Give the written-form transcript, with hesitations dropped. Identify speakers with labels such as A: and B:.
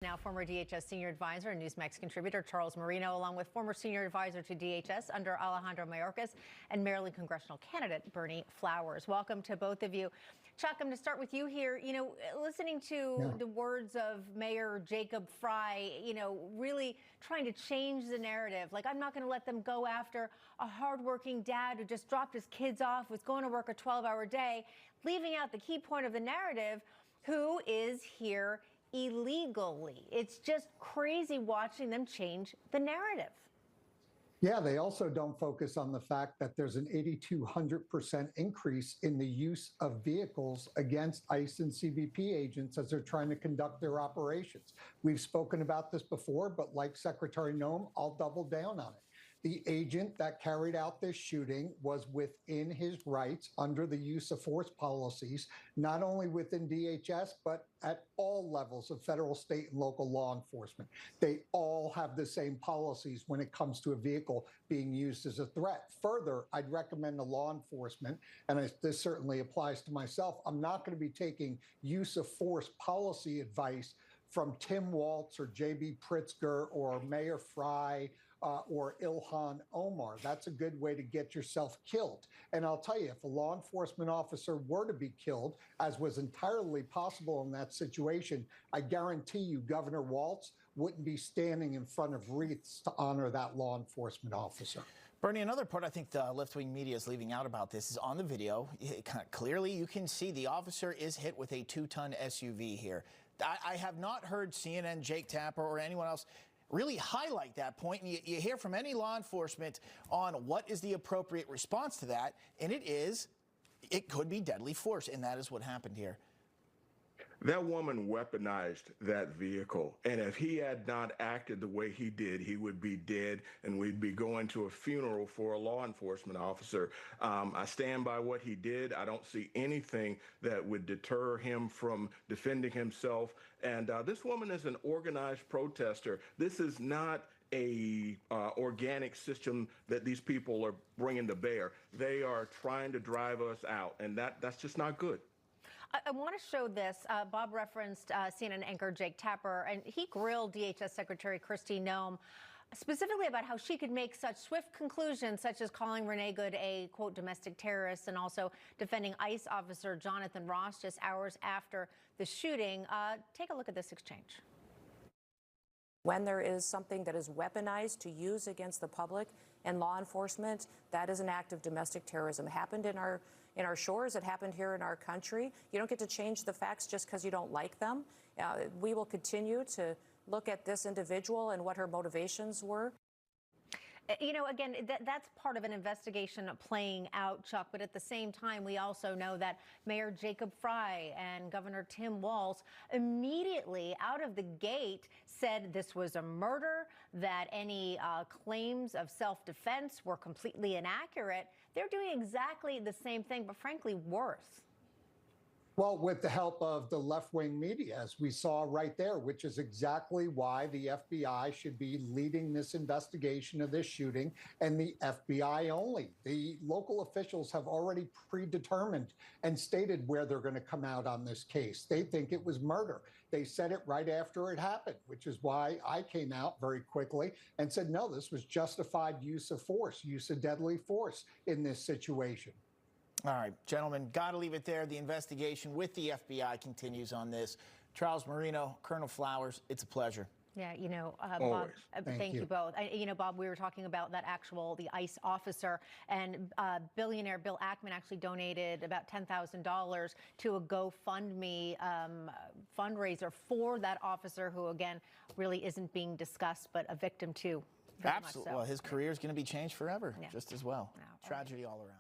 A: now, former DHS senior advisor and NEWSMAX contributor Charles Marino, along with former senior advisor to DHS under Alejandro Mayorkas and Maryland congressional candidate Bernie Flowers. Welcome to both of you. Chuck, I'm going to start with you here. You know, listening to the words of Mayor Jacob Frey, you know, really trying to change the narrative. Like, I'm not going to let them go after a hardworking dad who just dropped his kids off, was going to work a 12-hour day, leaving out the key point of the narrative, who is here illegally. It's just crazy watching them change the narrative.
B: Yeah, they also don't focus on the fact that there's an 8,200% increase in the use of vehicles against ICE and CBP agents as they're trying to conduct their operations. We've spoken about this before, but like Secretary Noem, I'll double down on it. The agent that carried out this shooting was within his rights under the use of force policies, not only within DHS, but at all levels of federal, state, and local law enforcement. They all have the same policies when it comes to a vehicle being used as a threat. Further, I'd recommend to law enforcement, and this certainly applies to myself, I'm not going to be taking use of force policy advice from Tim Walz or J.B. Pritzker or Mayor Frey or Ilhan Omar. That's a good way to get yourself killed. And I'll tell you, if a law enforcement officer were to be killed, as was entirely possible in that situation, I guarantee you Governor Walz wouldn't be standing in front of wreaths to honor that law enforcement officer.
C: Bernie, another part I think the left-wing media is leaving out about this is on the video. Clearly, you can see the officer is hit with a 2-ton SUV here. I have not heard CNN, Jake Tapper, or anyone else really highlight that point. And you hear from any law enforcement on what is the appropriate response to that, and it could be deadly force, and that is what happened here.
D: That woman weaponized that vehicle, and if he had not acted the way he did, he would be dead, and we'd be going to a funeral for a law enforcement officer. I stand by what he did. I don't see anything that would deter him from defending himself. And this woman is an organized protester. This is not a organic system that these people are bringing to bear. They are trying to drive us out, and that's just not good.
A: I want to show this. Bob referenced CNN anchor Jake Tapper, and he grilled DHS Secretary Kristi Noem specifically about how she could make such swift conclusions, such as calling Renee Good a, quote, domestic terrorist, and also defending ICE officer Jonathan Ross just hours after the shooting. Take a look at this exchange.
E: When there is something that is weaponized to use against the public and law enforcement, that is an act of domestic terrorism. It happened in our shores. It happened here in our country. You don't get to change the facts just because you don't like them. We will continue to look at this individual and what her motivations were.
A: You know, again, that's part of an investigation playing out, Chuck. But at the same time, we also know that Mayor Jacob Frey and Governor Tim Walz immediately out of the gate said this was a murder, that any claims of self-defense were completely inaccurate. They're doing exactly the same thing, but frankly, worse.
B: Well, with the help of the left-wing media, as we saw right there, which is exactly why the FBI should be leading this investigation of this shooting, and the FBI only. The local officials have already predetermined and stated where they're going to come out on this case. They think it was murder. They said it right after it happened, which is why I came out very quickly and said, no, this was justified use of force, use of deadly force in this situation.
C: All right, gentlemen, got to leave it there. The investigation with the FBI continues on this. Charles Marino, Colonel Flowers, it's a pleasure.
A: Yeah, you know, Bob, thank you both. You know, Bob, we were talking about the ICE officer, and billionaire Bill Ackman actually donated about $10,000 to a GoFundMe fundraiser for that officer who, again, really isn't being discussed, but a victim too.
C: Absolutely. So. Well, his career is going to be changed forever, just as well. Tragedy all around.